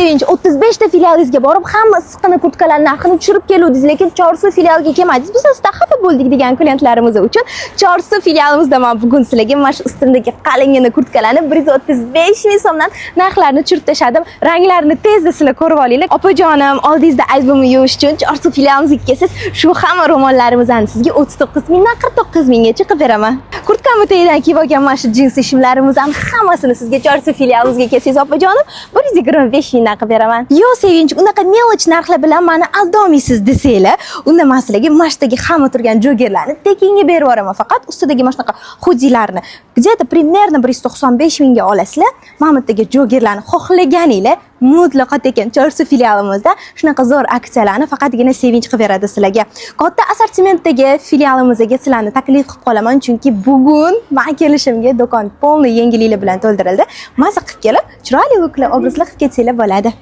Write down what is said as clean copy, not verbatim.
sevinch 35 ta filialingizga borib, hamma issiqqina kurtkalar narxini tushirib keluvdingiz, lekin Chorsu filialiga kelmadingiz. Biz sizdan xafa bo'ldik degan klientlarimiz uchun Chorsu filialimizda men bugun sizlarga mana shu ustimdagi qalingina kurtkalarni 135 ming so'mdan narxlarini tushirib tashladim. Ranglarini tezda sizlar ko'rib olinglar. Opajonim, oldingizda albomni yuvish uchun Chorsu filialimizga kelsangiz, shu hamma ro'mollarimizni sizga 39 mingdan 49 minggacha qilib beraman. Kurtkam tagidan kiyib olgan mana shu jinsi shimlarimizni hammasini sizga Chorsu filialimizga kelsangiz, opajonim, 125 mingdan qilib beraman. Yo sevinch, unaqa meloch narxlar bilan meni aldolmaysiz desanglar, unda men sizlarga mashdagi hamma turgan jogerlarni tekinga berib yuboraman. Faqat ustidagi mana shunaqa xudilarni где-то примерно 195 mingga olasizlar. Mana bu yerdagi jogerlarni xohlaganinglar mutlaqo tekin Chorsu filialimizda shunaqa zo'r aksiyalarni faqatgina sevinch qilib beradi sizlarga. Katta assortimentdagi filialimizga sizlarni taklif qilib qolaman, chunki bugun men kelishimga do'kon polniy yangiliklar bilan to'ldirildi. Maza qilib kelib, chiroyli looklar, obrazlar qilib ketsanglar bo'ladi.